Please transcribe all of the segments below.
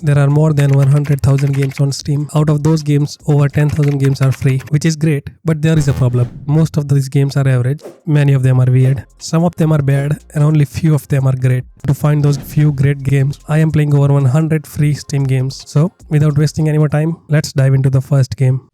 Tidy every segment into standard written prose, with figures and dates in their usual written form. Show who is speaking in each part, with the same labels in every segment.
Speaker 1: There are more than 100,000 games on Steam. Out of those games, over 10,000 games are free, which is great, but there is a problem. Most of these games are average, many of them are weird, some of them are bad, and only few of them are great. To find those few great games, I am playing over 100 free Steam games. So, without wasting any more time, let's dive into the first game.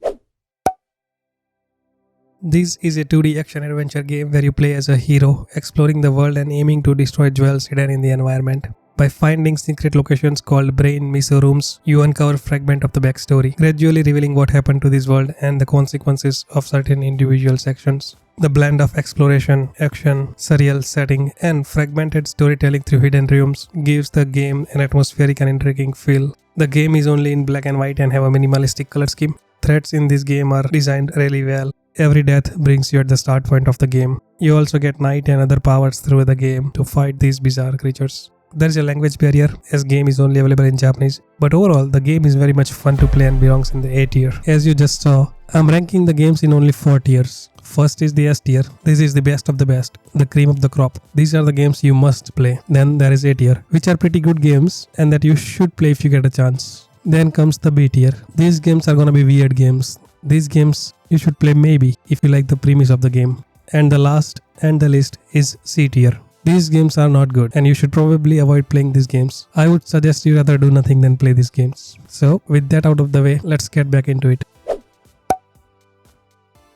Speaker 1: This is a 2D action-adventure game where you play as a hero, exploring the world and aiming to destroy jewels hidden in the environment. By finding secret locations called brain miso rooms, you uncover fragment of the backstory, gradually revealing what happened to this world and the consequences of certain individual sections. The blend of exploration, action, surreal setting, and fragmented storytelling through hidden rooms gives the game an atmospheric and intriguing feel. The game is only in black and white and have a minimalistic color scheme. Threats in this game are designed really well. Every death brings you at the start point of the game. You also get night and other powers through the game to fight these bizarre creatures. There is a language barrier as game is only available in Japanese, but overall the game is very much fun to play and belongs in the A tier. As you just saw, I'm ranking the games in only 4 tiers. First is the S tier. This is the best of the best, the cream of the crop. These are the games you must play. Then there is A tier, which are pretty good games and that you should play if you get a chance. Then comes the B tier. These games are gonna be weird games. These games you should play maybe if you like the premise of the game. And the last and the least is C tier. These games are not good and you should probably avoid playing these games. I would suggest you rather do nothing than play these games. So with that out of the way, let's get back into it.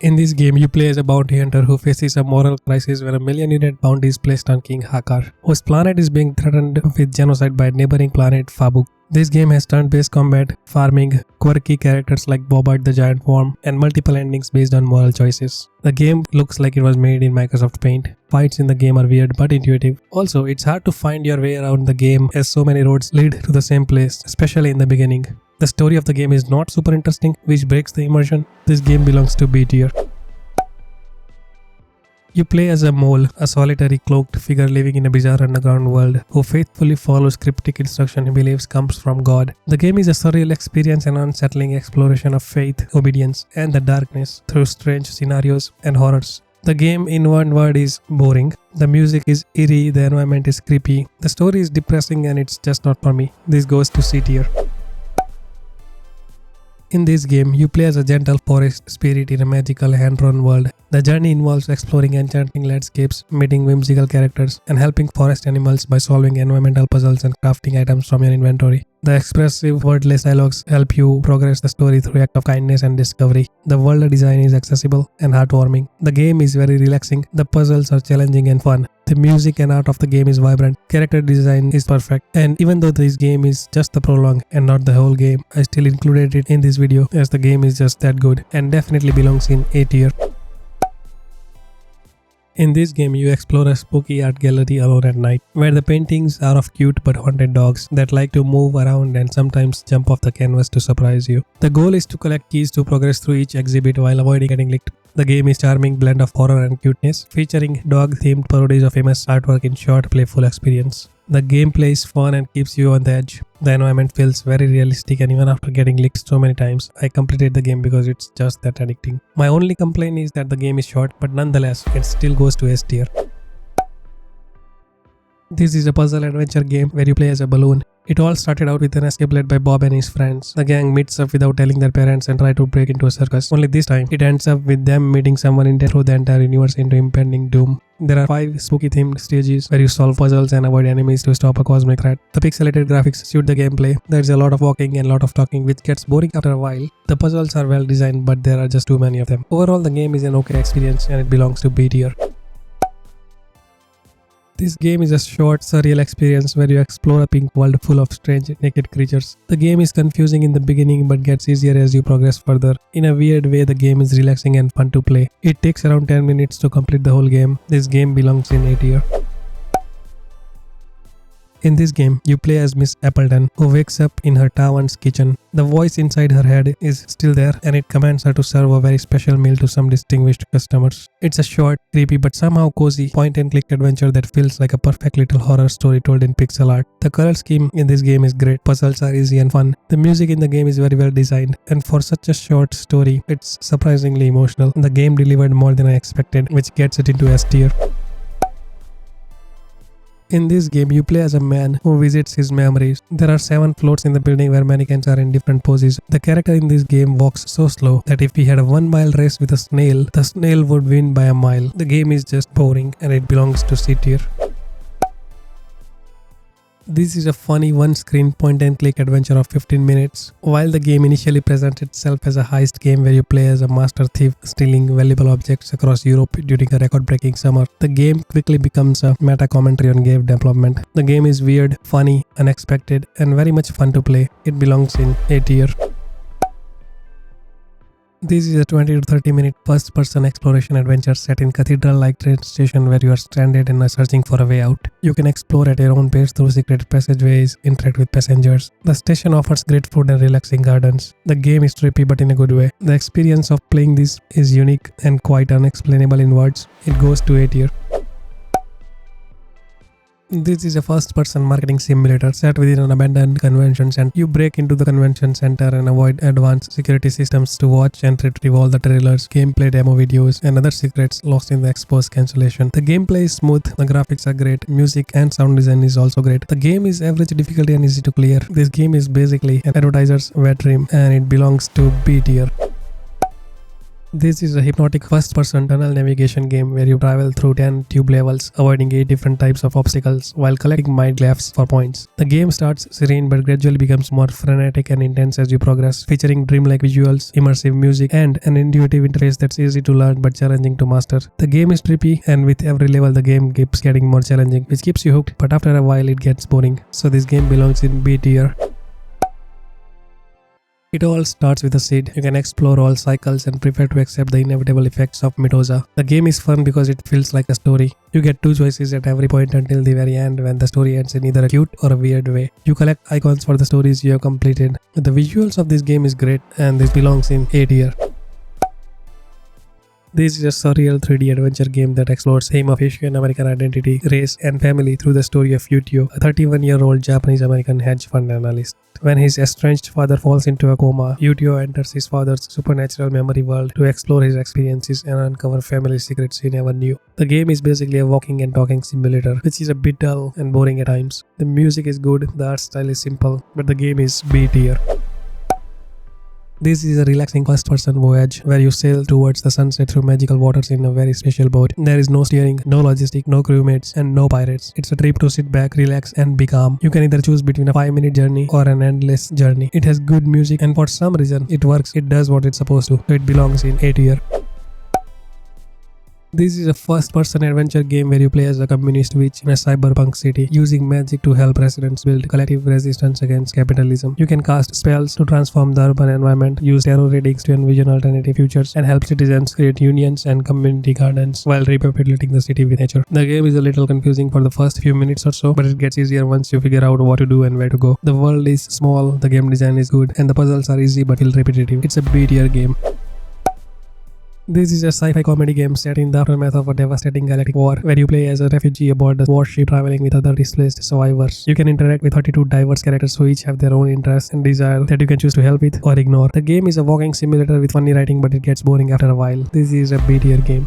Speaker 1: In this game, you play as a bounty hunter who faces a moral crisis when a million-unit bounty is placed on King Hakar, whose planet is being threatened with genocide by neighboring planet Fabuk. This game has turn-based combat, farming, quirky characters like Bobbart the Giant Worm, and multiple endings based on moral choices. The game looks like it was made in Microsoft Paint. Fights in the game are weird but intuitive. Also, it's hard to find your way around the game as so many roads lead to the same place, especially in the beginning. The story of the game is not super interesting, which breaks the immersion. This game belongs to B tier. You play as a mole, a solitary cloaked figure living in a bizarre underground world who faithfully follows cryptic instruction he believes comes from God. The game is a surreal experience and unsettling exploration of faith, obedience, and the darkness through strange scenarios and horrors. The game in one word is boring. The music is eerie, the environment is creepy, the story is depressing and it's just not for me. This goes to C tier. In this game, you play as a gentle forest spirit in a magical hand-drawn world. The journey involves exploring enchanting landscapes, meeting whimsical characters, and helping forest animals by solving environmental puzzles and crafting items from your inventory. The expressive wordless dialogues help you progress the story through acts of kindness and discovery. The world design is accessible and heartwarming. The game is very relaxing. The puzzles are challenging and fun. The music and art of the game is vibrant. Character design is perfect. And even though this game is just the prologue and not the whole game, I still included it in this video as the game is just that good and definitely belongs in A tier. In this game, you explore a spooky art gallery alone at night, where the paintings are of cute but haunted dogs that like to move around and sometimes jump off the canvas to surprise you. The goal is to collect keys to progress through each exhibit while avoiding getting licked. The game is a charming blend of horror and cuteness, featuring dog-themed parodies of famous artwork in short, playful experience. The gameplay is fun and keeps you on the edge. The environment feels very realistic and even after getting licked so many times, I completed the game because it's just that addicting. My only complaint is that the game is short, but nonetheless, it still goes to S tier. This is a puzzle adventure game where you play as a balloon. It all started out with an escape led by Bob and his friends. The gang meets up without telling their parents and try to break into a circus. Only this time, it ends up with them meeting someone in through the entire universe into impending doom. There are 5 spooky themed stages where you solve puzzles and avoid enemies to stop a cosmic threat. The pixelated graphics suit the gameplay. There's a lot of walking and a lot of talking which gets boring after a while. The puzzles are well designed but there are just too many of them. Overall, the game is an okay experience and it belongs to B tier. This game is a short, surreal experience where you explore a pink world full of strange, naked creatures. The game is confusing in the beginning but gets easier as you progress further. In a weird way, the game is relaxing and fun to play. It takes around 10 minutes to complete the whole game. This game belongs in A tier. In this game, you play as Miss Appleton, who wakes up in her tavern's kitchen. The voice inside her head is still there and it commands her to serve a very special meal to some distinguished customers. It's a short, creepy but somehow cozy point-and-click adventure that feels like a perfect little horror story told in pixel art. The color scheme in this game is great, puzzles are easy and fun. The music in the game is very well designed, and for such a short story, it's surprisingly emotional. The game delivered more than I expected, which gets it into S tier. In this game, you play as a man who visits his memories. There are 7 floats in the building where mannequins are in different poses. The character in this game walks so slow that if he had a 1-mile race with a snail, the snail would win by a mile. The game is just boring and it belongs to C tier. This is a funny one-screen point-and-click adventure of 15 minutes. While the game initially presents itself as a heist game where you play as a master thief stealing valuable objects across Europe during a record-breaking summer, the game quickly becomes a meta-commentary on game development. The game is weird, funny, unexpected, and very much fun to play. It belongs in A tier. This is a 20 to 30 minute first-person exploration adventure set in cathedral-like train station where you are stranded and are searching for a way out. You can explore at your own pace through secret passageways, interact with passengers. The station offers great food and relaxing gardens. The game is trippy but in a good way. The experience of playing this is unique and quite unexplainable in words. It goes to A tier. This is a first-person marketing simulator set within an abandoned convention center. You break into the convention center and avoid advanced security systems to watch and retrieve all the trailers, gameplay demo videos, and other secrets lost in the expo's cancellation. The gameplay is smooth, the graphics are great, music and sound design is also great. The game is average difficulty and easy to clear. This game is basically an advertiser's wet dream and it belongs to B tier. This is a hypnotic first-person tunnel navigation game where you travel through 10 tube levels, avoiding 8 different types of obstacles while collecting mind glyphs for points. The game starts serene but gradually becomes more frenetic and intense as you progress, featuring dreamlike visuals, immersive music, and an intuitive interface that's easy to learn but challenging to master. The game is trippy, and with every level the game keeps getting more challenging, which keeps you hooked, but after a while it gets boring. So this game belongs in B tier. It all starts with a seed. You can explore all cycles and prepare to accept the inevitable effects of Mitoza. The game is fun because it feels like a story. You get 2 choices at every point until the very end when the story ends in either a cute or a weird way. You collect icons for the stories you have completed. The visuals of this game is great and this belongs in A tier. This is a surreal 3D adventure game that explores theme of Asian American identity, race, and family through the story of Yutio, a 31-year-old Japanese-American hedge fund analyst. When his estranged father falls into a coma, Yutio enters his father's supernatural memory world to explore his experiences and uncover family secrets he never knew. The game is basically a walking and talking simulator, which is a bit dull and boring at times. The music is good, the art style is simple, but the game is B tier. This is a relaxing first-person voyage where you sail towards the sunset through magical waters in a very special boat. There is no steering, no logistic, no crewmates, and no pirates. It's a trip to sit back, relax, and be calm. You can either choose between a 5-minute journey or an endless journey. It has good music, and for some reason, it works. It does what it's supposed to. So it belongs in A tier. This is a first-person adventure game where you play as a communist witch in a cyberpunk city, using magic to help residents build collective resistance against capitalism. You can cast spells to transform the urban environment, use tarot readings to envision alternative futures, and help citizens create unions and community gardens while repopulating the city with nature. The game is a little confusing for the first few minutes or so, but it gets easier once you figure out what to do and where to go. The world is small, the game design is good, and the puzzles are easy but feel repetitive. It's a B-tier game. This is a sci-fi comedy game set in the aftermath of a devastating galactic war, where you play as a refugee aboard a warship traveling with other displaced survivors. You can interact with 32 diverse characters who each have their own interests and desires that you can choose to help with or ignore. The game is a walking simulator with funny writing, but it gets boring after a while. This is a B-tier game.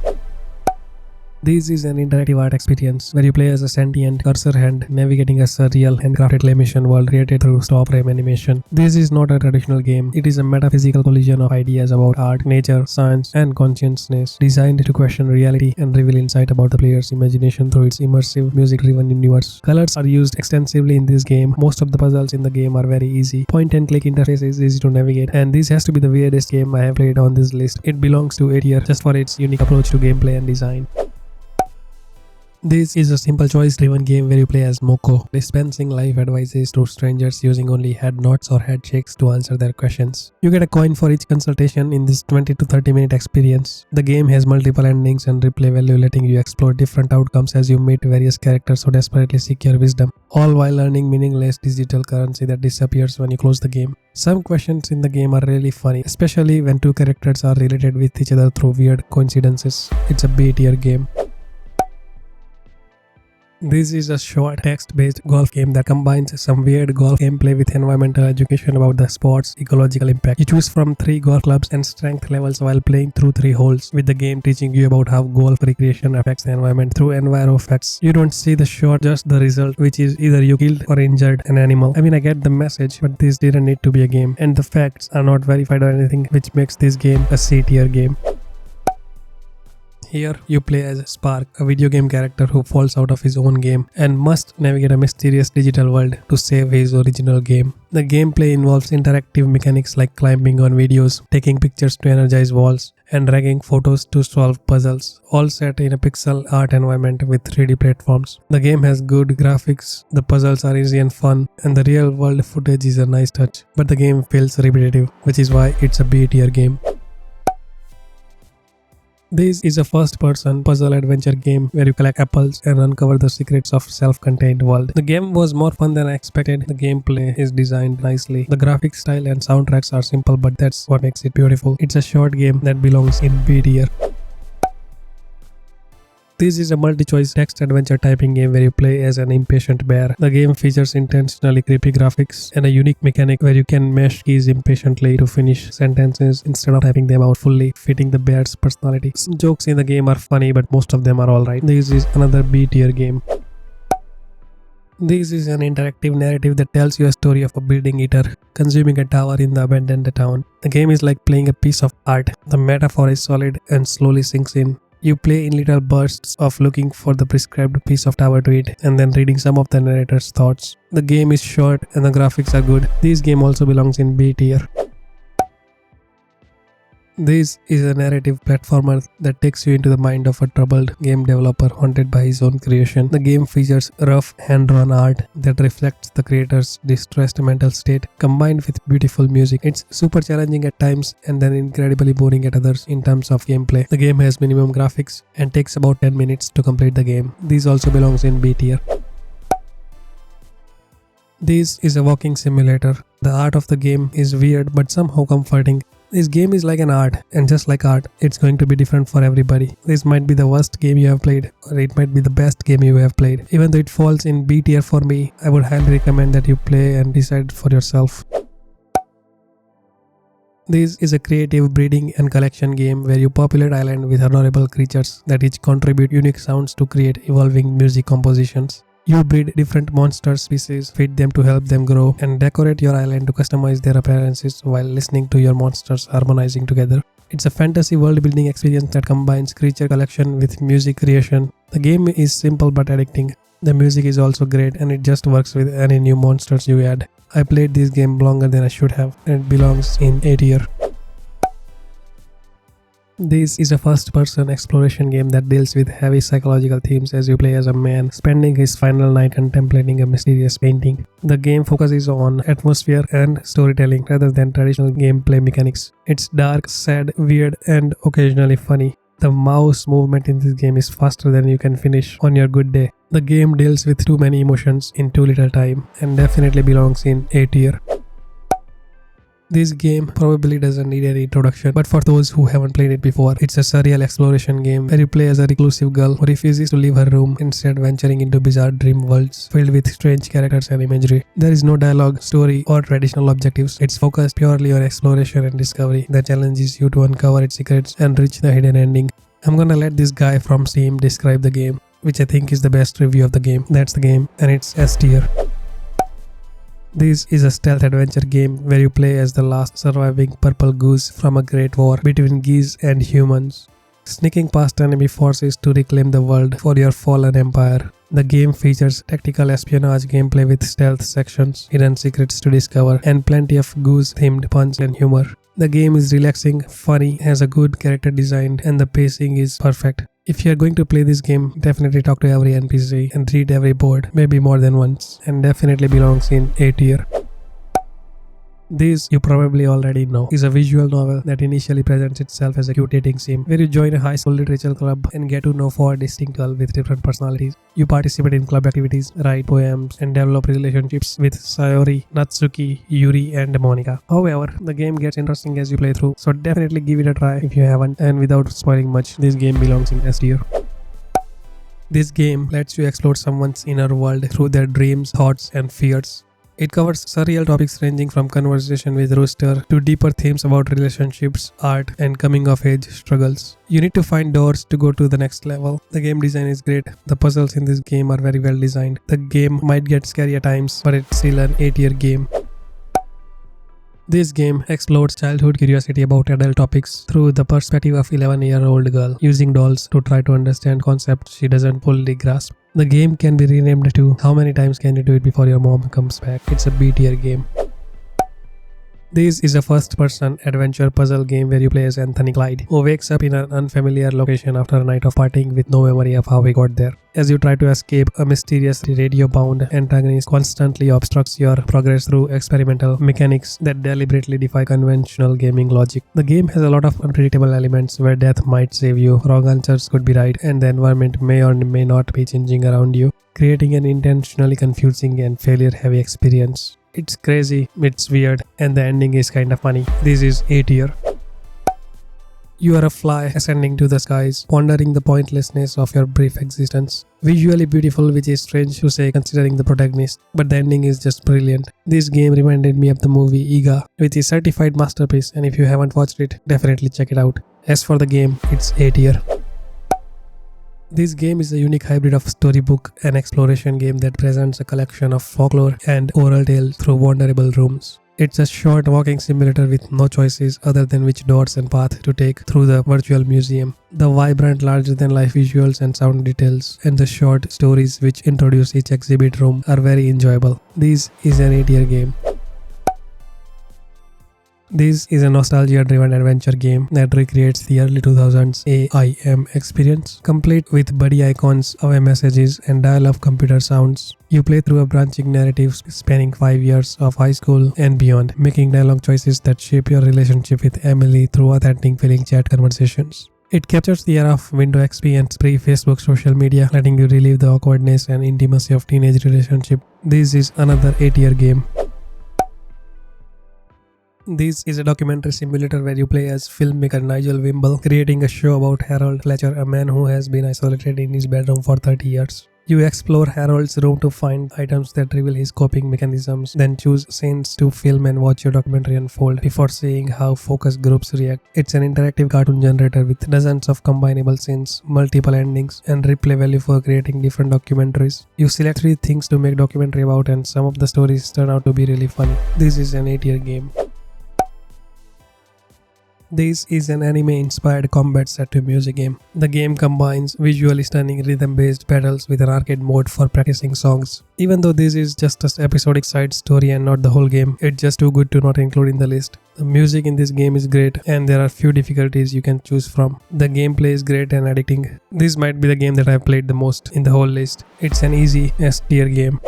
Speaker 1: This is an interactive art experience where you play as a sentient cursor hand navigating a surreal handcrafted claymation world created through stop frame animation. This is not a traditional game. It is a metaphysical collision of ideas about art, nature, science, and consciousness, designed to question reality and reveal insight about the player's imagination through its immersive, music-driven universe. Colors are used extensively in this game. Most of the puzzles in the game are very easy. Point-and-click interface is easy to navigate, and this has to be the weirdest game I have played on this list. It belongs to A tier just for its unique approach to gameplay and design. This is a simple choice-driven game where you play as Moko, dispensing life advices to strangers using only head nods or head shakes to answer their questions. You get a coin for each consultation in this 20 to 30 minute experience. The game has multiple endings and replay value, letting you explore different outcomes as you meet various characters who desperately seek your wisdom, all while earning meaningless digital currency that disappears when you close the game. Some questions in the game are really funny, especially when 2 characters are related with each other through weird coincidences. It's a B-tier game. This is a short text-based golf game that combines some weird golf gameplay with environmental education about the sport's ecological impact. You choose from 3 golf clubs and strength levels while playing through 3 holes, with the game teaching you about how golf recreation affects the environment through Enviro effects. You don't see the shot, just the result, which is either you killed or injured an animal. I mean, I get the message, but this didn't need to be a game, and the facts are not verified or anything, which makes this game a C-tier game. Here, you play as Spark, a video game character who falls out of his own game and must navigate a mysterious digital world to save his original game. The gameplay involves interactive mechanics like climbing on videos, taking pictures to energize walls, and dragging photos to solve puzzles, all set in a pixel art environment with 3D platforms. The game has good graphics, the puzzles are easy and fun, and the real world footage is a nice touch, but the game feels repetitive, which is why it's a B-tier game. This is a first-person puzzle adventure game where you collect apples and uncover the secrets of self-contained world. The game was more fun than I expected. The gameplay is designed nicely. The graphic style and soundtracks are simple, but that's what makes it beautiful. It's a short game that belongs in B tier. This is a multi-choice text adventure typing game where you play as an impatient bear. The game features intentionally creepy graphics and a unique mechanic where you can mash keys impatiently to finish sentences instead of typing them out fully, fitting the bear's personality. Some jokes in the game are funny, but most of them are alright. This is another B-tier game. This is an interactive narrative that tells you a story of a building eater consuming a tower in the abandoned town. The game is like playing a piece of art. The metaphor is solid and slowly sinks in. You play in little bursts of looking for the prescribed piece of tower to eat and then reading some of the narrator's thoughts. The game is short and the graphics are good. This game also belongs in B tier. This is a narrative platformer that takes you into the mind of a troubled game developer haunted by his own creation. The game features rough, hand-drawn art that reflects the creator's distressed mental state, combined with beautiful music. It's super challenging at times and then incredibly boring at others in terms of gameplay. The game has minimum graphics and takes about 10 minutes to complete the game. This also belongs in B tier. This is a walking simulator. The art of the game is weird but somehow comforting. This game is like an art, and just like art, it's going to be different for everybody. This might be the worst game you have played, or it might be the best game you have played. Even though it falls in B tier for me, I would highly recommend that you play and decide for yourself. This is a creative breeding and collection game where you populate island with adorable creatures that each contribute unique sounds to create evolving music compositions. You breed different monster species, feed them to help them grow, and decorate your island to customize their appearances while listening to your monsters harmonizing together. It's a fantasy world-building experience that combines creature collection with music creation. The game is simple but addicting. The music is also great and it just works with any new monsters you add. I played this game longer than I should have, and it belongs in A tier. This is a first-person exploration game that deals with heavy psychological themes as you play as a man spending his final night contemplating a mysterious painting. The game focuses on atmosphere and storytelling rather than traditional gameplay mechanics. It's dark, sad, weird, and occasionally funny. The mouse movement in this game is faster than you can finish on your good day. The game deals with too many emotions in too little time and definitely belongs in A tier. This game probably doesn't need any introduction, but for those who haven't played it before, it's a surreal exploration game where you play as a reclusive girl who refuses to leave her room, instead venturing into bizarre dream worlds filled with strange characters and imagery. There is no dialogue, story, or traditional objectives. It's focused purely on exploration and discovery that challenges you to uncover its secrets and reach the hidden ending. I'm gonna let this guy from Steam describe the game, which I think is the best review of the game. That's the game, and it's S tier. This is a stealth adventure game where you play as the last surviving purple goose from a great war between geese and humans, sneaking past enemy forces to reclaim the world for your fallen empire. The game features tactical espionage gameplay with stealth sections, hidden secrets to discover, and plenty of goose-themed puns and humor. The game is relaxing, funny, has a good character design, and the pacing is perfect. If you are going to play this game, definitely talk to every NPC and read every board, maybe more than once, and definitely belongs in A tier. This, you probably already know, is a visual novel that initially presents itself as a cute dating sim where you join a high school literature club and get to know 4 distinct girls with different personalities. You participate in club activities, write poems, and develop relationships with Sayori, Natsuki, Yuri, and Monica. However, the game gets interesting as you play through, so definitely give it a try if you haven't, and without spoiling much, this game belongs in S tier. This game lets you explore someone's inner world through their dreams, thoughts, and fears. It covers surreal topics ranging from conversation with Rooster to deeper themes about relationships, art, and coming-of-age struggles. You need to find doors to go to the next level. The game design is great. The puzzles in this game are very well designed. The game might get scary at times, but it's still an 8-year game. This game explores childhood curiosity about adult topics through the perspective of 11-year-old girl, using dolls to try to understand concepts she doesn't fully grasp. The game can be renamed to How Many Times Can You Do It Before Your Mom Comes Back? It's a B-tier game. This is a first-person adventure puzzle game where you play as Anthony Clyde, who wakes up in an unfamiliar location after a night of partying with no memory of how he got there. As you try to escape, a mysterious radio-bound antagonist constantly obstructs your progress through experimental mechanics that deliberately defy conventional gaming logic. The game has a lot of unpredictable elements where death might save you, wrong answers could be right, and the environment may or may not be changing around you, creating an intentionally confusing and failure-heavy experience. It's crazy, it's weird, and the ending is kinda funny. This is A-tier. You are a fly ascending to the skies, pondering the pointlessness of your brief existence. Visually beautiful, which is strange to say considering the protagonist, but the ending is just brilliant. This game reminded me of the movie Iga, which is a certified masterpiece, and if you haven't watched it, definitely check it out. As for the game, it's A-tier. This game is a unique hybrid of storybook and exploration game that presents a collection of folklore and oral tales through vulnerable rooms. It's a short walking simulator with no choices other than which doors and path to take through the virtual museum. The vibrant larger-than-life visuals and sound details and the short stories which introduce each exhibit room are very enjoyable. This is an 8-tier game. This is a nostalgia-driven adventure game that recreates the early 2000s AIM experience, complete with buddy icons, away messages, and dial-up computer sounds. You play through a branching narrative spanning 5 years of high school and beyond, making dialogue choices that shape your relationship with Emily through authentic feeling chat conversations. It captures the era of Windows XP and pre-Facebook social media, letting you relive the awkwardness and intimacy of teenage relationship. This is another 8-tier game. This is a documentary simulator where you play as filmmaker Nigel Wimble, creating a show about Harold Fletcher, a man who has been isolated in his bedroom for 30 years. You explore Harold's room to find items that reveal his coping mechanisms, then choose scenes to film and watch your documentary unfold before seeing how focus groups react. It's an interactive cartoon generator with dozens of combinable scenes, multiple endings, and replay value for creating different documentaries. You select 3 things to make documentary about, and some of the stories turn out to be really funny. This is an 8-tier game. This is an anime-inspired combat set to music game. The game combines visually stunning rhythm-based battles with an arcade mode for practicing songs. Even though this is just an episodic side story and not the whole game, it's just too good to not include in the list. The music in this game is great and there are few difficulties you can choose from. The gameplay is great and addicting. This might be the game that I've played the most in the whole list. It's an easy S-tier game.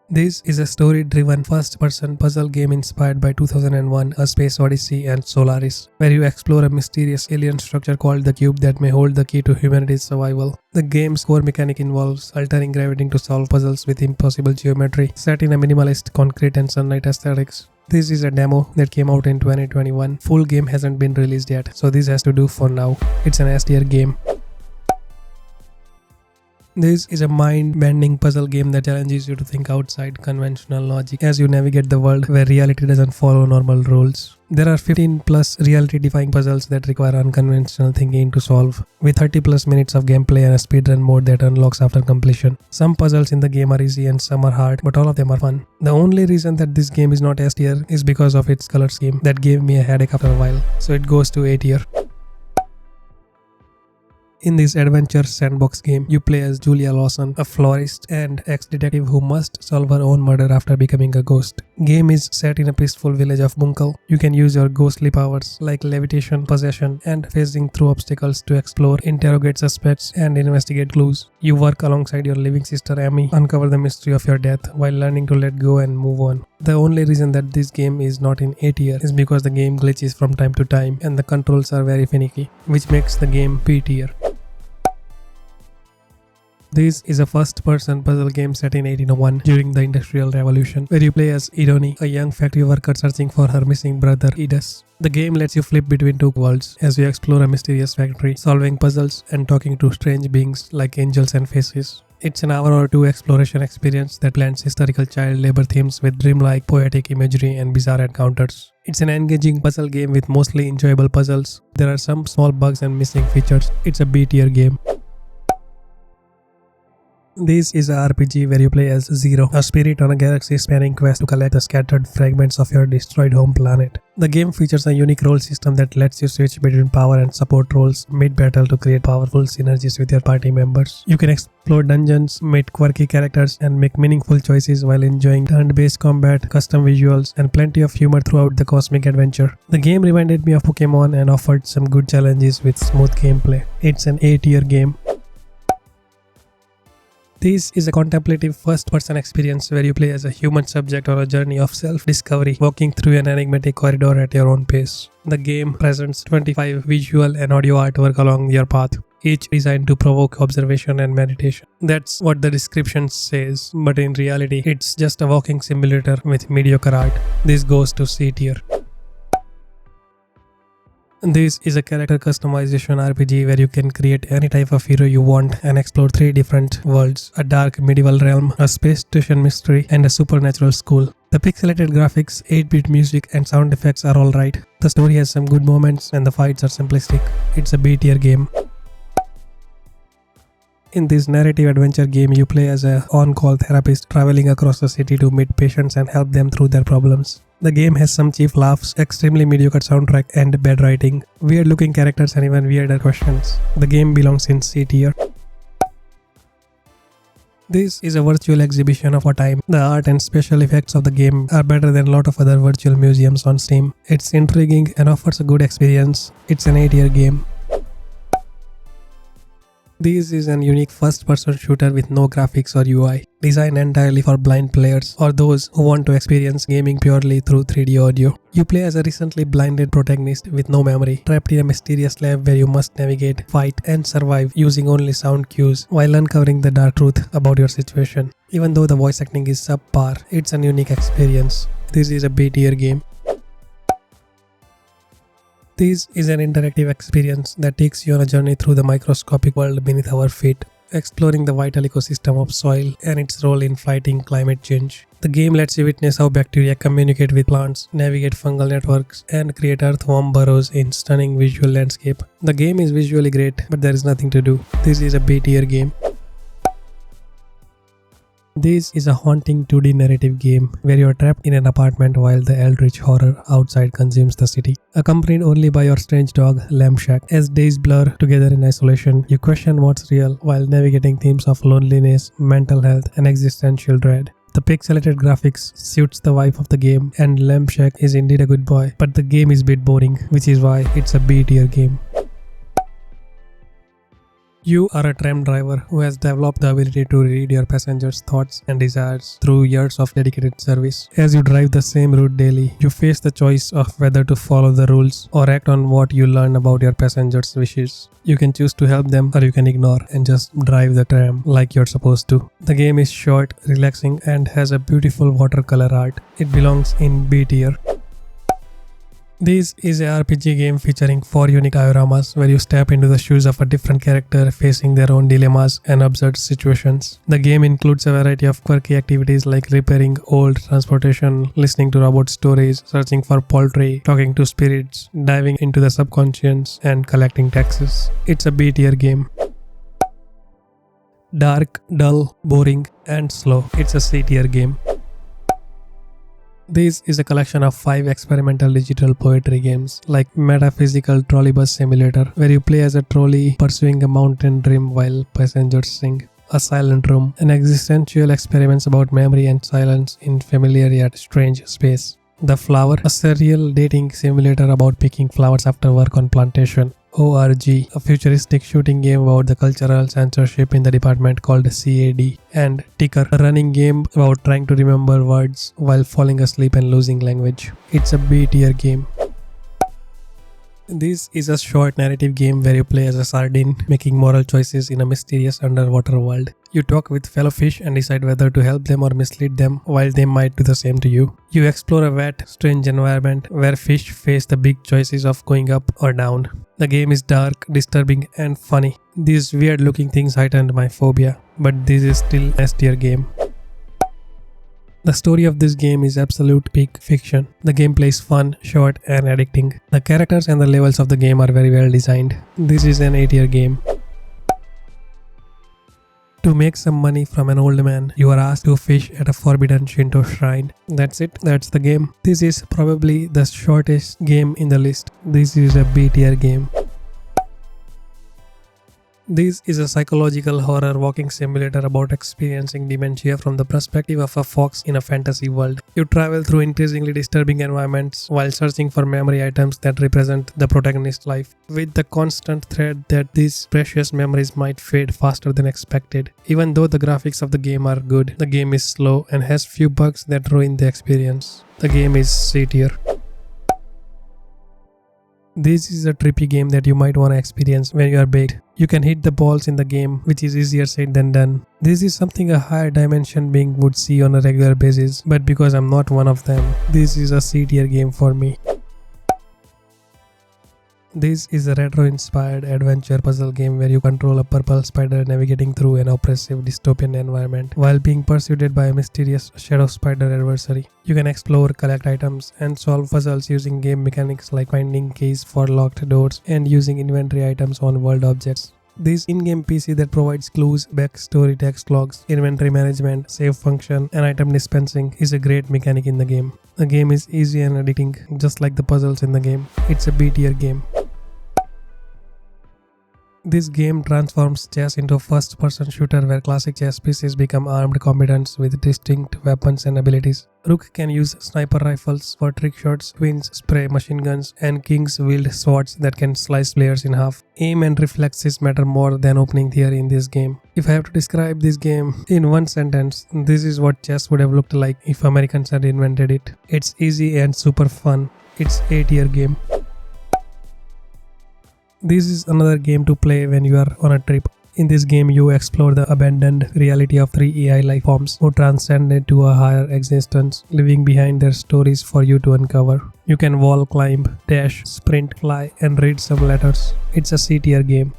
Speaker 1: This is a story-driven first-person puzzle game inspired by 2001: A Space Odyssey and Solaris, where you explore a mysterious alien structure called the Cube that may hold the key to humanity's survival. The game's core mechanic involves altering gravity to solve puzzles with impossible geometry, set in a minimalist concrete and sunlight aesthetics. This is a demo that came out in 2021. Full game hasn't been released yet, so this has to do for now. It's an S-tier game. This is a mind-bending puzzle game that challenges you to think outside conventional logic as you navigate the world where reality doesn't follow normal rules. There are 15 plus reality-defying puzzles that require unconventional thinking to solve, with 30 plus minutes of gameplay and a speedrun mode that unlocks after completion. Some puzzles in the game are easy and some are hard, but all of them are fun. The only reason that this game is not S tier is because of its color scheme that gave me a headache after a while, so it goes to A tier. In this adventure sandbox game, you play as Julia Lawson, a florist and ex-detective who must solve her own murder after becoming a ghost. Game is set in a peaceful village of Bunkel. You can use your ghostly powers like levitation, possession, and phasing through obstacles to explore, interrogate suspects, and investigate clues. You work alongside your living sister Amy, uncover the mystery of your death while learning to let go and move on. The only reason that this game is not in A tier is because the game glitches from time to time and the controls are very finicky, which makes the game B tier. This is a first-person puzzle game set in 1801 during the Industrial Revolution, where you play as Irene, a young factory worker searching for her missing brother Idus. The game lets you flip between two worlds as you explore a mysterious factory, solving puzzles and talking to strange beings like angels and faces. It's an hour or two exploration experience that blends historical child labor themes with dreamlike poetic imagery and bizarre encounters. It's an engaging puzzle game with mostly enjoyable puzzles. There are some small bugs and missing features. It's a B-tier game. This is a RPG where you play as Zero, a spirit on a galaxy-spanning quest to collect the scattered fragments of your destroyed home planet. The game features a unique role system that lets you switch between power and support roles mid-battle to create powerful synergies with your party members. You can explore dungeons, meet quirky characters, and make meaningful choices while enjoying turn-based combat, custom visuals, and plenty of humor throughout the cosmic adventure. The game reminded me of Pokemon and offered some good challenges with smooth gameplay. It's an A-tier game. This is a contemplative first-person experience where you play as a human subject on a journey of self-discovery, walking through an enigmatic corridor at your own pace. The game presents 25 visual and audio artwork along your path, each designed to provoke observation and meditation. That's what the description says, but in reality, it's just a walking simulator with mediocre art. This goes to C tier. This is a character customization RPG where you can create any type of hero you want and explore 3 different worlds: a dark medieval realm, a space station mystery, and a supernatural school. The pixelated graphics, 8-bit music, and sound effects are alright. The story has some good moments and the fights are simplistic. It's a B-tier game. In this narrative adventure game, you play as a on-call therapist traveling across the city to meet patients and help them through their problems. The game has some cheap laughs, extremely mediocre soundtrack, and bad writing, weird looking characters, and even weirder questions. The game belongs in C tier. This is a virtual exhibition of our time. The art and special effects of the game are better than a lot of other virtual museums on Steam. It's intriguing and offers a good experience. It's an A-tier game. This is an unique first-person shooter with no graphics or UI, designed entirely for blind players or those who want to experience gaming purely through 3D audio. You play as a recently blinded protagonist with no memory, trapped in a mysterious lab where you must navigate, fight, and survive using only sound cues while uncovering the dark truth about your situation. Even though the voice acting is subpar, it's a unique experience. This is a B-tier game. This is an interactive experience that takes you on a journey through the microscopic world beneath our feet, exploring the vital ecosystem of soil and its role in fighting climate change. The game lets you witness how bacteria communicate with plants, navigate fungal networks, and create earthworm burrows in stunning visual landscape. The game is visually great, but there is nothing to do. This is a B-tier game. This is a haunting 2D narrative game where you are trapped in an apartment while the eldritch horror outside consumes the city. Accompanied only by your strange dog, Lampshack. As days blur together in isolation, you question what's real while navigating themes of loneliness, mental health, and existential dread. The pixelated graphics suits the vibe of the game, and Lampshack is indeed a good boy, but the game is a bit boring, which is why it's a B-tier game. You are a tram driver who has developed the ability to read your passengers' thoughts and desires through years of dedicated service. As you drive the same route daily, you face the choice of whether to follow the rules or act on what you learn about your passengers' wishes. You can choose to help them or you can ignore and just drive the tram like you're supposed to. The game is short, relaxing, and has a beautiful watercolor art. It belongs in B tier. This is a RPG game featuring 4 unique dioramas where you step into the shoes of a different character facing their own dilemmas and absurd situations. The game includes a variety of quirky activities like repairing old transportation, listening to robot stories, searching for poultry, talking to spirits, diving into the subconscious, and collecting taxes. It's a B-tier game. Dark, dull, boring, and slow. It's a C-tier game. This is a collection of 5 experimental digital poetry games like Metaphysical Trolleybus Simulator, where you play as a trolley pursuing a mountain dream while passengers sing. A Silent Room, an existential experiments about memory and silence in familiar yet strange space. The Flower, a surreal dating simulator about picking flowers after work on plantation. ORG, a futuristic shooting game about the cultural censorship in the department called CAD. And Ticker, a running game about trying to remember words while falling asleep and losing language. It's a B-tier game. This is a short narrative game where you play as a sardine, making moral choices in a mysterious underwater world. You talk with fellow fish and decide whether to help them or mislead them, while they might do the same to you. You explore a wet, strange environment where fish face the big choices of going up or down. The game is dark, disturbing and funny. These weird looking things heightened my phobia, but this is still a S-tier game. The story of this game is absolute peak fiction. The gameplay is fun, short and addicting. The characters and the levels of the game are very well designed. This is an A-tier game. To make some money from an old man, you are asked to fish at a forbidden Shinto shrine. That's it, that's the game. This is probably the shortest game in the list. This is a B-tier game. This is a psychological horror walking simulator about experiencing dementia from the perspective of a fox in a fantasy world. You travel through increasingly disturbing environments while searching for memory items that represent the protagonist's life, with the constant threat that these precious memories might fade faster than expected. Even though the graphics of the game are good, the game is slow and has few bugs that ruin the experience. The game is C tier. This is a trippy game that you might want to experience when you are baked. You can hit the balls in the game, which is easier said than done. This is something a higher dimension being would see on a regular basis, but because I'm not one of them, this is a C tier game for me. This is a retro-inspired adventure puzzle game where you control a purple spider navigating through an oppressive dystopian environment while being pursued by a mysterious shadow spider adversary. You can explore, collect items, and solve puzzles using game mechanics like finding keys for locked doors and using inventory items on world objects. This in-game PC that provides clues, backstory text logs, inventory management, save function, and item dispensing is a great mechanic in the game. The game is easy and addicting, just like the puzzles in the game. It's a B-tier game. This game transforms chess into a first-person shooter where classic chess pieces become armed combatants with distinct weapons and abilities. Rook can use sniper rifles for trick shots, queens spray machine guns, and kings wield swords that can slice players in half. Aim and reflexes matter more than opening theory in this game. If I have to describe this game in one sentence, this is what chess would have looked like if Americans had invented it. It's easy and super fun. It's a tier game. This is another game to play when you are on a trip. In this game, you explore the abandoned reality of 3 AI life forms who transcended to a higher existence, leaving behind their stories for you to uncover. You can wall climb, dash, sprint, fly, and read some letters. It's a C tier game.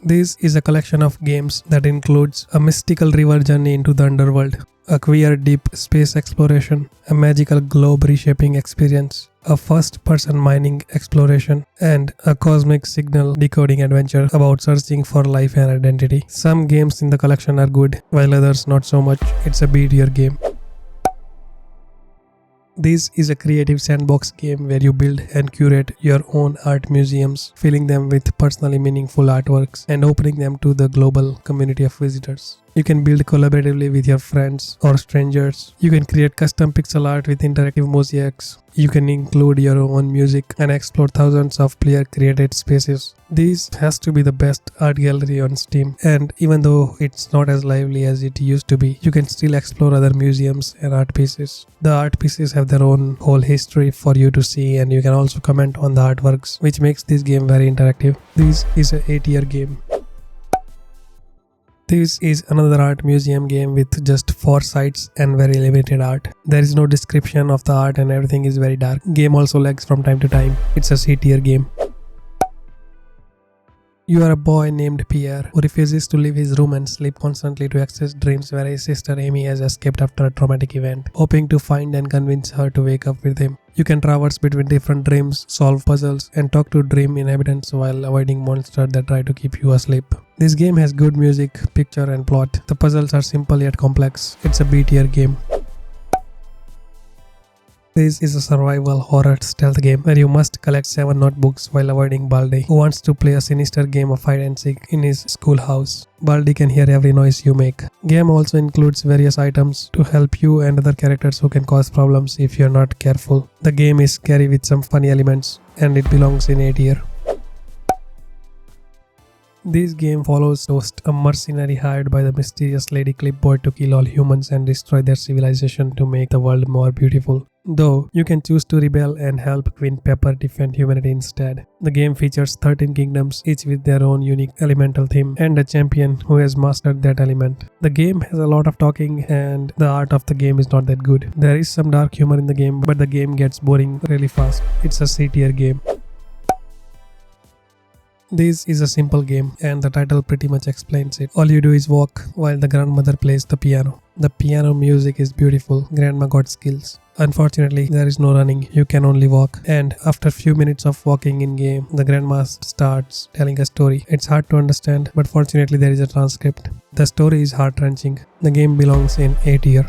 Speaker 1: This is a collection of games that includes a mystical river journey into the underworld, a queer deep space exploration, a magical globe reshaping experience, a first-person mining exploration, and a cosmic signal decoding adventure about searching for life and identity. Some games in the collection are good, while others not so much. It's a B-tier game. This is a creative sandbox game where you build and curate your own art museums, filling them with personally meaningful artworks and opening them to the global community of visitors. You can build collaboratively with your friends or strangers. You can create custom pixel art with interactive mosaics. You can include your own music and explore thousands of player-created spaces. This has to be the best art gallery on Steam, and even though it's not as lively as it used to be, you can still explore other museums and art pieces. The art pieces have their own whole history for you to see, and you can also comment on the artworks, which makes this game very interactive. This is a A-tier game. This is another art museum game with just 4 sites and very limited art. There is no description of the art and everything is very dark. Game also lags from time to time. It's a C tier game. You are a boy named Pierre who refuses to leave his room and sleep constantly to access dreams where his sister Amy has escaped after a traumatic event, hoping to find and convince her to wake up with him. You can traverse between different dreams, solve puzzles, and talk to dream inhabitants while avoiding monsters that try to keep you asleep. This game has good music, picture, and plot. The puzzles are simple yet complex. It's a B-tier game. This is a survival horror stealth game where you must collect 7 notebooks while avoiding Baldi, who wants to play a sinister game of hide and seek in his schoolhouse. Baldi can hear every noise you make. Game also includes various items to help you and other characters who can cause problems if you're not careful. The game is scary with some funny elements, and it belongs in A tier. This game follows Toast, a mercenary hired by the mysterious Lady Clipboard to kill all humans and destroy their civilization to make the world more beautiful. though you can choose to rebel and help Queen Pepper defend humanity instead. The game features 13 kingdoms, each with their own unique elemental theme and a champion who has mastered that element. The game has a lot of talking and the art of the game is not that good. There is some dark humor in the game, but the game gets boring really fast. It's a C tier game. This is a simple game and the title pretty much explains it. All you do is walk while the grandmother plays the piano. The piano music is beautiful. Grandma got skills. Unfortunately, there is no running, you can only walk. And after few minutes of walking in game, the grandma starts telling a story. It's hard to understand, but fortunately there is a transcript. The story is heart-wrenching. The game belongs in A tier.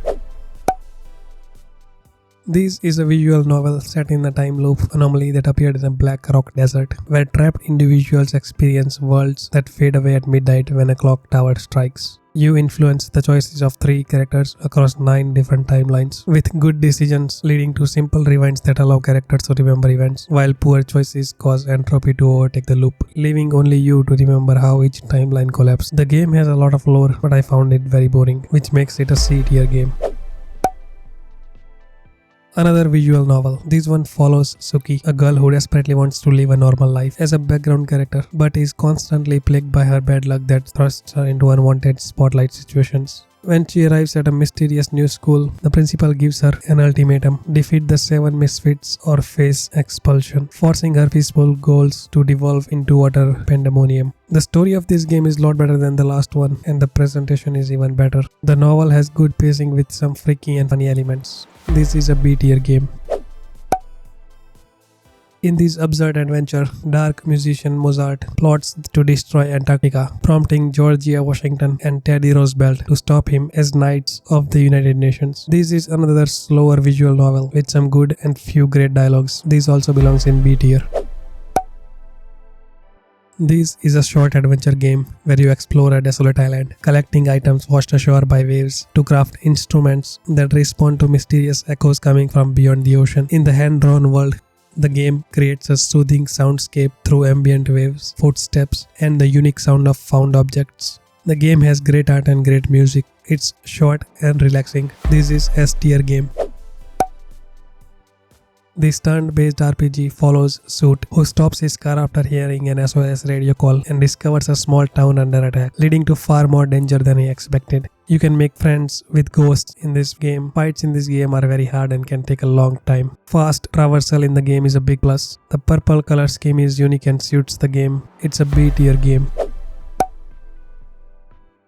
Speaker 1: This is a visual novel set in a time loop anomaly that appeared in a black rock desert, where trapped individuals experience worlds that fade away at midnight when a clock tower strikes. You influence the choices of 3 characters across 9 different timelines, with good decisions leading to simple rewinds that allow characters to remember events, while poor choices cause entropy to overtake the loop, leaving only you to remember how each timeline collapsed. The game has a lot of lore, but I found it very boring, which makes it a C tier game. Another visual novel. This one follows Suki, a girl who desperately wants to live a normal life as a background character, but is constantly plagued by her bad luck that thrusts her into unwanted spotlight situations. When she arrives at a mysterious new school, the principal gives her an ultimatum: defeat the 7 misfits or face expulsion, forcing her peaceful goals to devolve into utter pandemonium. The story of this game is a lot better than the last one, and the presentation is even better. The novel has good pacing with some freaky and funny elements. This is a B tier game. In this absurd adventure, dark musician Mozart plots to destroy Antarctica, prompting Georgia Washington and Teddy Roosevelt to stop him as Knights of the United Nations. This is another slower visual novel with some good and few great dialogues. This also belongs in B tier. This is a short adventure game where you explore a desolate island, collecting items washed ashore by waves to craft instruments that respond to mysterious echoes coming from beyond the ocean. In the hand-drawn world, the game creates a soothing soundscape through ambient waves, footsteps, and the unique sound of found objects. The game has great art and great music. It's short and relaxing. This is S tier game. This turn-based RPG follows Suit, who stops his car after hearing an SOS radio call and discovers a small town under attack, leading to far more danger than he expected. You can make friends with ghosts in this game. Fights in this game are very hard and can take a long time. Fast traversal in the game is a big plus. The purple color scheme is unique and suits the game. It's a B tier game.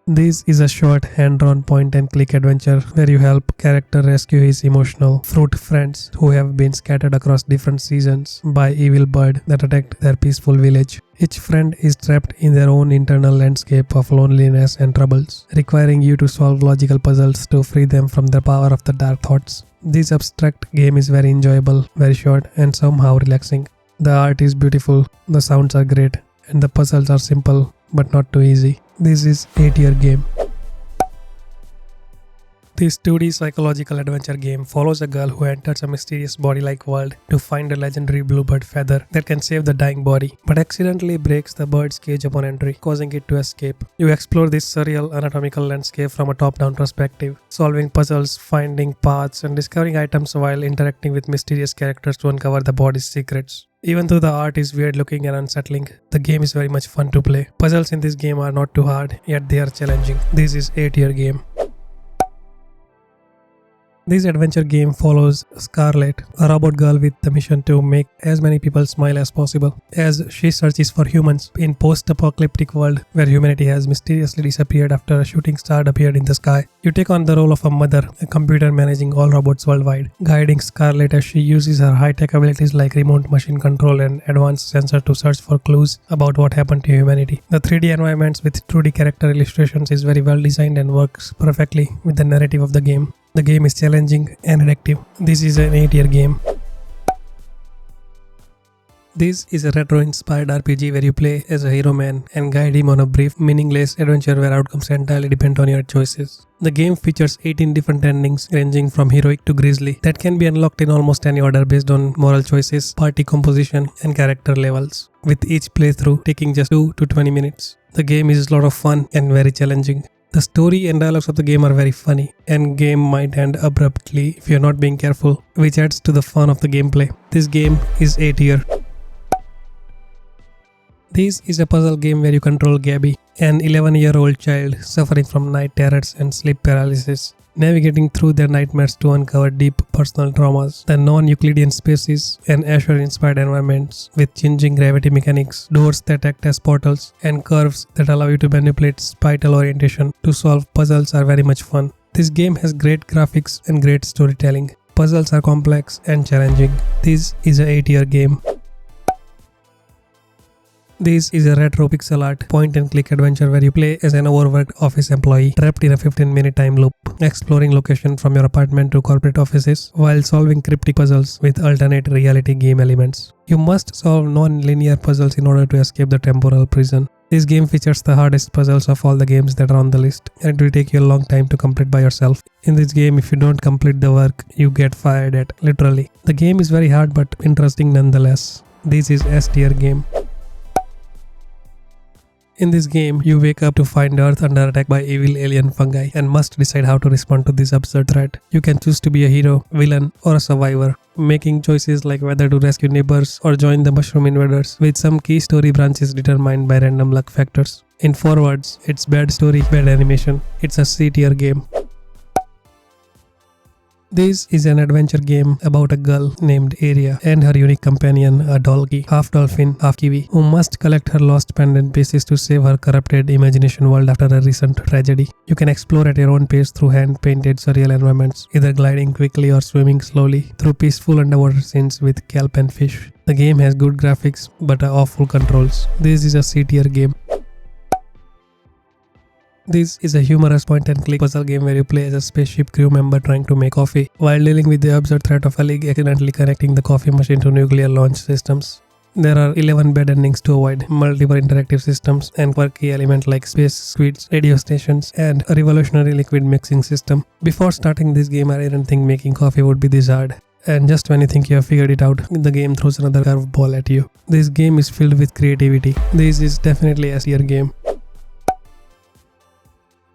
Speaker 1: This is a short hand-drawn point-and-click adventure where you help character rescue his emotional fruit friends who have been scattered across different seasons by evil birds that attacked their peaceful village. Each friend is trapped in their own internal landscape of loneliness and troubles, requiring you to solve logical puzzles to free them from the power of the dark thoughts. This abstract game is very enjoyable, very short, and somehow relaxing. The art is beautiful, the sounds are great, and the puzzles are simple but not too easy. This is A tier game. This 2D psychological adventure game follows a girl who enters a mysterious body-like world to find a legendary bluebird feather that can save the dying body, but accidentally breaks the bird's cage upon entry, causing it to escape. You explore this surreal anatomical landscape from a top-down perspective, solving puzzles, finding paths, and discovering items while interacting with mysterious characters to uncover the body's secrets. Even though the art is weird looking and unsettling, the game is very much fun to play. Puzzles in this game are not too hard, yet they are challenging. This is A tier game. This adventure game follows Scarlet, a robot girl with the mission to make as many people smile as possible, as she searches for humans in post-apocalyptic world where humanity has mysteriously disappeared after a shooting star appeared in the sky. You take on the role of a mother, a computer managing all robots worldwide, guiding Scarlet as she uses her high-tech abilities like remote machine control and advanced sensor to search for clues about what happened to humanity. The 3D environments with 2D character illustrations is very well designed and works perfectly with the narrative of the game. The game is challenging and addictive. This is an A tier game. This is a retro-inspired RPG where you play as a hero man and guide him on a brief, meaningless adventure where outcomes entirely depend on your choices. The game features 18 different endings ranging from heroic to grisly that can be unlocked in almost any order based on moral choices, party composition, and character levels, with each playthrough taking just 2 to 20 minutes. The game is a lot of fun and very challenging. The story and dialogues of the game are very funny, and game might end abruptly if you're not being careful, which adds to the fun of the gameplay. This game is A tier. This is a puzzle game where you control Gabby, an 11-year-old child suffering from night terrors and sleep paralysis, navigating through their nightmares to uncover deep personal traumas. The non-Euclidean spaces and Azure-inspired environments with changing gravity mechanics, doors that act as portals, and curves that allow you to manipulate spatial orientation to solve puzzles are very much fun. This game has great graphics and great storytelling. Puzzles are complex and challenging. This is a A tier game. This is a retro pixel art point-and-click adventure where you play as an overworked office employee trapped in a 15-minute time loop, exploring location from your apartment to corporate offices while solving cryptic puzzles with alternate reality game elements. You must solve non-linear puzzles in order to escape the temporal prison. This game features the hardest puzzles of all the games that are on the list, and it will take you a long time to complete by yourself. In this game, if you don't complete the work, you get fired at, literally. The game is very hard but interesting nonetheless. This is S tier game. In this game, you wake up to find Earth under attack by evil alien fungi and must decide how to respond to this absurd threat. You can choose to be a hero, villain, or a survivor, making choices like whether to rescue neighbors or join the mushroom invaders, with some key story branches determined by random luck factors. In 4 words, it's bad story, bad animation. It's a C tier game. This is an adventure game about a girl named Aria and her unique companion, a Doki, half dolphin, half kiwi, who must collect her lost pendant pieces to save her corrupted imagination world after a recent tragedy. You can explore at your own pace through hand-painted surreal environments, either gliding quickly or swimming slowly through peaceful underwater scenes with kelp and fish. The game has good graphics but awful controls. This is a C tier game. This is a humorous point-and-click puzzle game where you play as a spaceship crew member trying to make coffee while dealing with the absurd threat of a leak accidentally connecting the coffee machine to nuclear launch systems. There are 11 bad endings to avoid, multiple interactive systems, and quirky elements like space squids, radio stations, and a revolutionary liquid mixing system. Before starting this game, I didn't think making coffee would be this hard. And just when you think you have figured it out, the game throws another curveball at you. This game is filled with creativity. This is definitely a S tier game.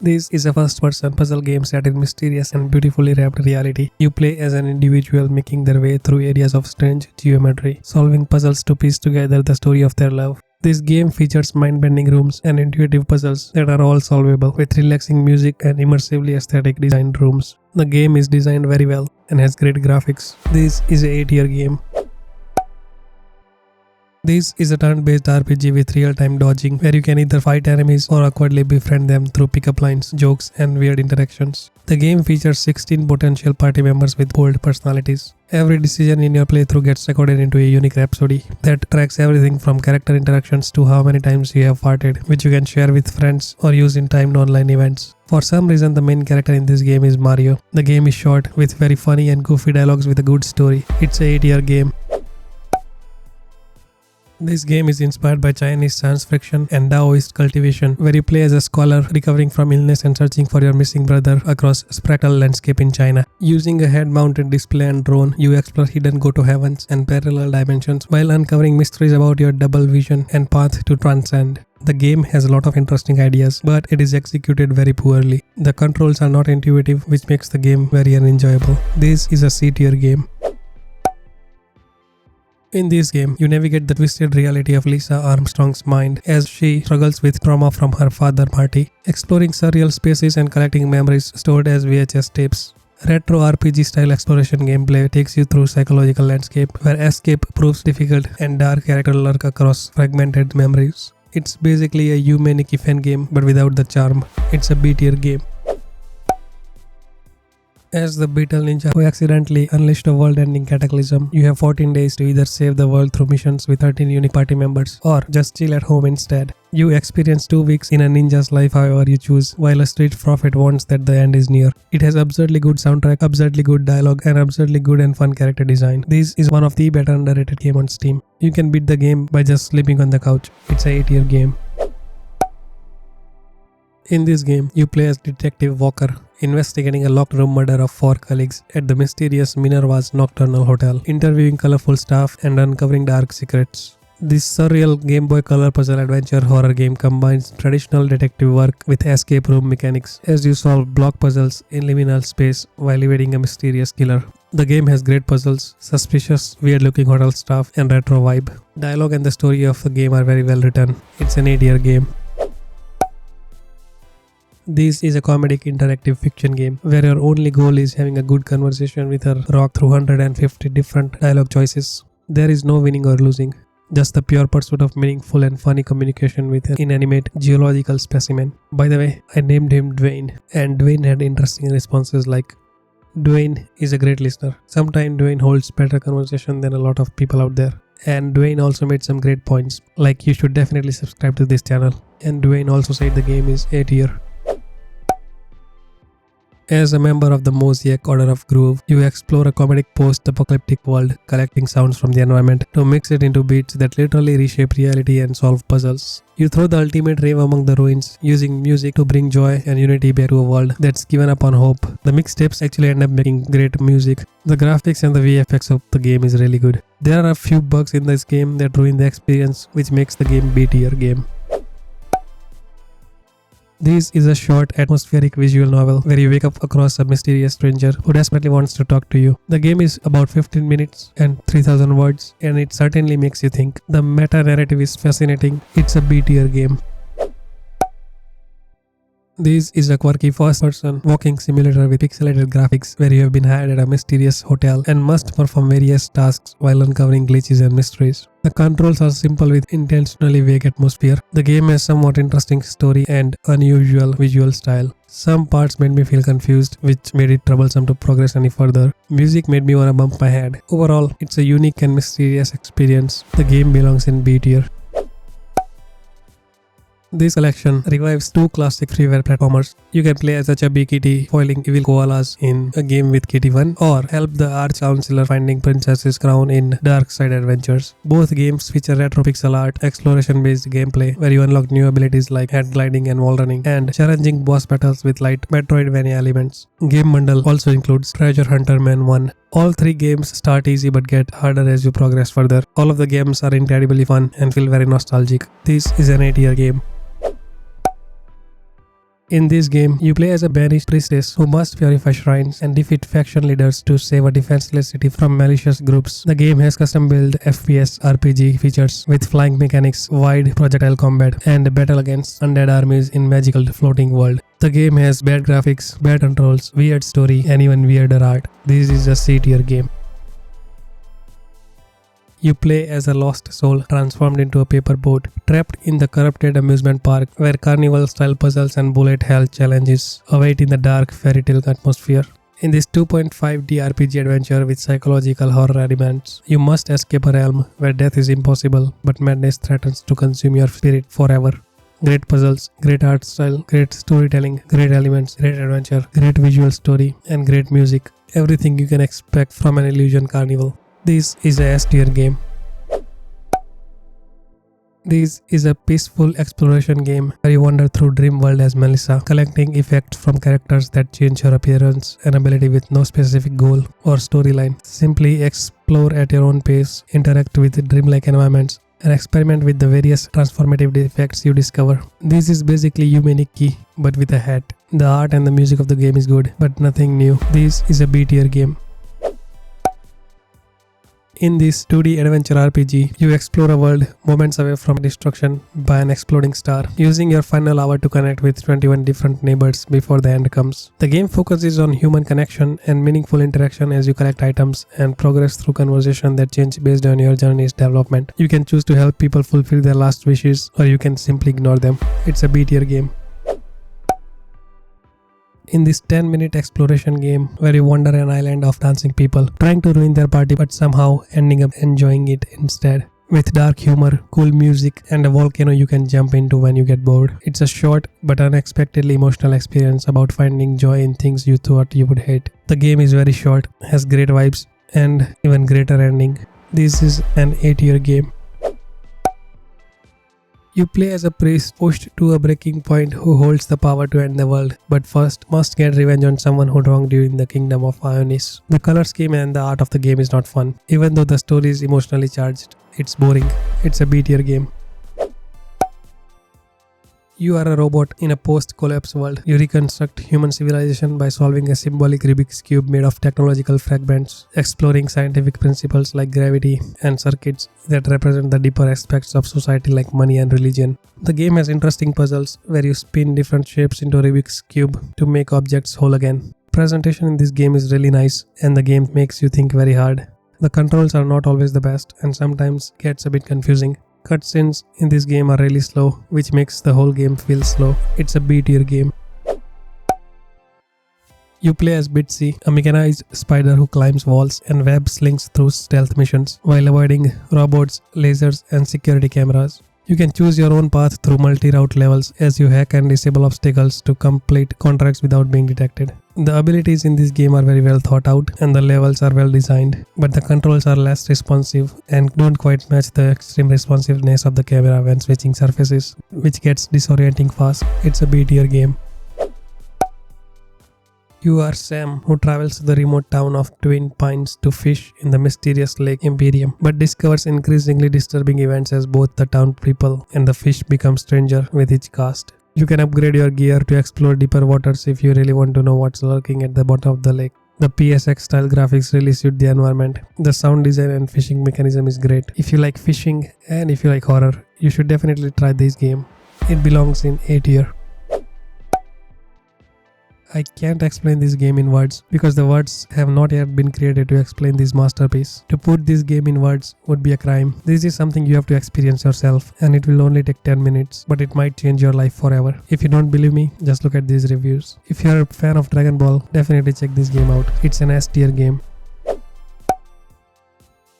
Speaker 1: This is a first-person puzzle game set in mysterious and beautifully wrapped reality. You play as an individual making their way through areas of strange geometry, solving puzzles to piece together the story of their love. This game features mind-bending rooms and intuitive puzzles that are all solvable, with relaxing music and immersively aesthetic designed rooms. The game is designed very well and has great graphics. This is a A tier game. This is a turn-based RPG with real-time dodging, where you can either fight enemies or awkwardly befriend them through pick-up lines, jokes, and weird interactions. The game features 16 potential party members with bold personalities. Every decision in your playthrough gets recorded into a unique rhapsody that tracks everything from character interactions to how many times you have farted, which you can share with friends or use in timed online events. For some reason, the main character in this game is Mario. The game is short, with very funny and goofy dialogues with a good story. It's a A tier game. This game is inspired by Chinese science fiction and Taoist cultivation, where you play as a scholar recovering from illness and searching for your missing brother across spectral landscape in China. Using a head-mounted display and drone, you explore hidden go-to heavens and parallel dimensions while uncovering mysteries about your double vision and path to transcend. The game has a lot of interesting ideas, but it is executed very poorly. The controls are not intuitive, which makes the game very unenjoyable. This is a C tier game. In this game, you navigate the twisted reality of Lisa Armstrong's mind as she struggles with trauma from her father Marty, exploring surreal spaces and collecting memories stored as VHS tapes. Retro RPG style exploration gameplay takes you through psychological landscape where escape proves difficult and dark characters lurk across fragmented memories. It's basically a Yume Nikki fan game but without the charm. It's a B tier game. As the Beetle Ninja who accidentally unleashed a world-ending cataclysm, you have 14 days to either save the world through missions with 13 unique party members or just chill at home instead. You experience 2 weeks in a ninja's life however you choose, while a street prophet warns that the end is near. It has absurdly good soundtrack, absurdly good dialogue, and absurdly good and fun character design. This is one of the better underrated game on Steam. You can beat the game by just sleeping on the couch. It's a 8-tier game. In this game, you play as Detective Walker, investigating a locked room murder of 4 colleagues at the mysterious Minerva's Nocturnal Hotel, interviewing colorful staff and uncovering dark secrets. This surreal Game Boy Color puzzle adventure horror game combines traditional detective work with escape room mechanics as you solve block puzzles in liminal space while evading a mysterious killer. The game has great puzzles, suspicious, weird-looking hotel staff, and retro vibe. Dialogue and the story of the game are very well written. It's an 8-year game. This is a comedic interactive fiction game where your only goal is having a good conversation with her rock through 150 different dialogue choices. There is no winning or losing, just the pure pursuit of meaningful and funny communication with an inanimate geological specimen. By the way, I named him Dwayne, and Dwayne had interesting responses like, Dwayne is a great listener. Sometimes Dwayne holds better conversation than a lot of people out there. And Dwayne also made some great points, like you should definitely subscribe to this channel. And Dwayne also said the game is 8-year. As a member of the Mosaic Order of Groove, you explore a comedic post-apocalyptic world, collecting sounds from the environment to mix it into beats that literally reshape reality and solve puzzles. You throw the ultimate rave among the ruins, using music to bring joy and unity back to a world that's given up on hope. The mixtapes actually end up making great music. The graphics and the VFX of the game is really good. There are a few bugs in this game that ruin the experience, which makes the game B-tier game. This is a short, atmospheric visual novel where you wake up across a mysterious stranger who desperately wants to talk to you. The game is about 15 minutes and 3000 words, and it certainly makes you think. The meta-narrative is fascinating. It's a B-tier game. This is a quirky first-person walking simulator with pixelated graphics where you have been hired at a mysterious hotel and must perform various tasks while uncovering glitches and mysteries. The controls are simple with intentionally vague atmosphere. The game has somewhat interesting story and unusual visual style. Some parts made me feel confused, which made it troublesome to progress any further. Music made me wanna bump my head. Overall, it's a unique and mysterious experience. The game belongs in B tier. This collection revives two classic freeware platformers. You can play as a chubby kitty foiling evil koalas in A Game with Kitty 1 or help the Arch Counselor finding Princess's Crown in Dark Side Adventures. Both games feature retro pixel art, exploration-based gameplay where you unlock new abilities like head gliding and wall running, and challenging boss battles with light Metroidvania elements. Game bundle also includes Treasure Hunter Man 1. All three games start easy but get harder as you progress further. All of the games are incredibly fun and feel very nostalgic. This is an 8-year game. In this game, you play as a banished priestess who must purify shrines and defeat faction leaders to save a defenseless city from malicious groups. The game has custom-built FPS RPG features with flying mechanics, wide projectile combat, and battle against undead armies in magical floating world. The game has bad graphics, bad controls, weird story, and even weirder art. This is a C-tier game. You play as a lost soul transformed into a paper boat, trapped in the corrupted amusement park where carnival-style puzzles and bullet hell challenges await in the dark fairy tale atmosphere. In this 2.5D RPG adventure with psychological horror elements, you must escape a realm where death is impossible but madness threatens to consume your spirit forever. Great puzzles, great art style, great storytelling, great elements, great adventure, great visual story, and great music. Everything you can expect from an illusion carnival. This is a S-tier game. This is a peaceful exploration game where you wander through dream world as Melissa, collecting effects from characters that change her appearance and ability with no specific goal or storyline. Simply explore at your own pace, interact with dreamlike environments, and experiment with the various transformative effects you discover. This is basically Yume Nikki, but with a hat. The art and the music of the game is good, but nothing new. This is a B-tier game. In this 2D adventure RPG, you explore a world moments away from destruction by an exploding star, using your final hour to connect with 21 different neighbors before the end comes. The game focuses on human connection and meaningful interaction as you collect items and progress through conversation that change based on your journey's development. You can choose to help people fulfill their last wishes, or you can simply ignore them. It's a B-tier game. In this 10-minute exploration game where you wander an island of dancing people, trying to ruin their party but somehow ending up enjoying it instead. With dark humor, cool music, and a volcano you can jump into when you get bored. It's a short but unexpectedly emotional experience about finding joy in things you thought you would hate. The game is very short, has great vibes, and even greater ending. This is an 8-year game. You play as a priest pushed to a breaking point who holds the power to end the world, but first must get revenge on someone who wronged you in the kingdom of Ionis. The color scheme and the art of the game is not fun. Even though the story is emotionally charged, it's boring. It's a B-tier game. You are a robot in a post-collapse world. You reconstruct human civilization by solving a symbolic Rubik's Cube made of technological fragments, exploring scientific principles like gravity and circuits that represent the deeper aspects of society like money and religion. The game has interesting puzzles where you spin different shapes into a Rubik's Cube to make objects whole again. Presentation in this game is really nice and the game makes you think very hard. The controls are not always the best and sometimes gets a bit confusing. Cutscenes in this game are really slow, which makes the whole game feel slow. It's a B-tier game. You play as Bitsy, a mechanized spider who climbs walls and web slings through stealth missions while avoiding robots, lasers and security cameras. You can choose your own path through multi-route levels as you hack and disable obstacles to complete contracts without being detected. The abilities in this game are very well thought out and the levels are well designed, but the controls are less responsive and don't quite match the extreme responsiveness of the camera when switching surfaces, which gets disorienting fast. It's a B-tier game. You are Sam, who travels to the remote town of Twin Pines to fish in the mysterious Lake Imperium, but discovers increasingly disturbing events as both the town people and the fish become stranger with each cast. You can upgrade your gear to explore deeper waters if you really want to know what's lurking at the bottom of the lake. The PSX style graphics really suit the environment. The sound design and fishing mechanism is great. If you like fishing and if you like horror, you should definitely try this game. It belongs in A tier. I can't explain this game in words because the words have not yet been created to explain this masterpiece. To put this game in words would be a crime. This is something you have to experience yourself and it will only take 10 minutes, but it might change your life forever. If you don't believe me, just look at these reviews. If you're a fan of Dragon Ball, definitely check this game out. It's an S tier game.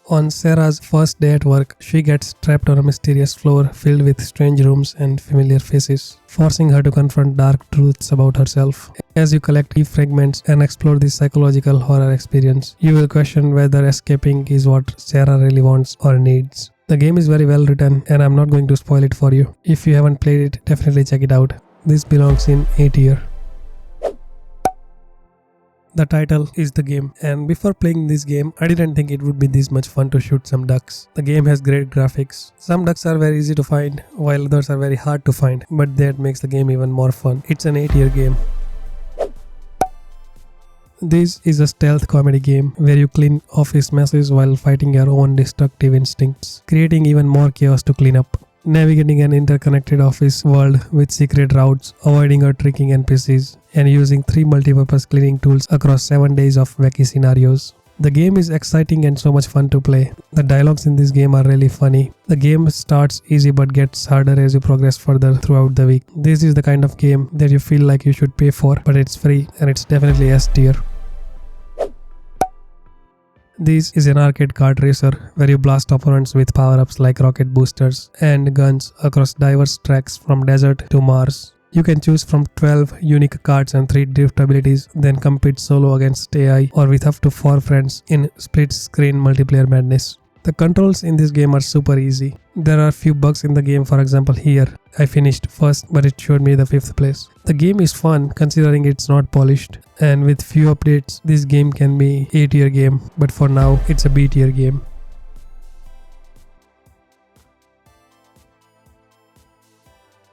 Speaker 1: On Sarah's first day at work, she gets trapped on a mysterious floor filled with strange rooms and familiar faces, forcing her to confront dark truths about herself. As you collect key fragments and explore this psychological horror experience, you will question whether escaping is what Sarah really wants or needs. The game is very well written and I'm not going to spoil it for you. If you haven't played it, definitely check it out. This belongs in A tier. The title is the game, and before playing this game, I didn't think it would be this much fun to shoot some ducks. The game has great graphics. Some ducks are very easy to find, while others are very hard to find, but that makes the game even more fun. It's an 8-tier game. This is a stealth comedy game where you clean office messes while fighting your own destructive instincts, creating even more chaos to clean up. Navigating an interconnected office world with secret routes, avoiding or tricking NPCs, and using 3 multi-purpose cleaning tools across 7 days of wacky scenarios. The game is exciting and so much fun to play. The dialogues in this game are really funny. The game starts easy but gets harder as you progress further throughout the week. This is the kind of game that you feel like you should pay for, but it's free and it's definitely S tier. This is an arcade kart racer where you blast opponents with power-ups like rocket boosters and guns across diverse tracks from desert to Mars. You can choose from 12 unique karts and 3 drift abilities, then compete solo against AI or with up to 4 friends in split-screen multiplayer madness. The controls in this game are super easy. There are few bugs in the game, for example here. I finished first but it showed me the 5th place. The game is fun considering it's not polished, and with few updates this game can be A tier game, but for now it's a B tier game.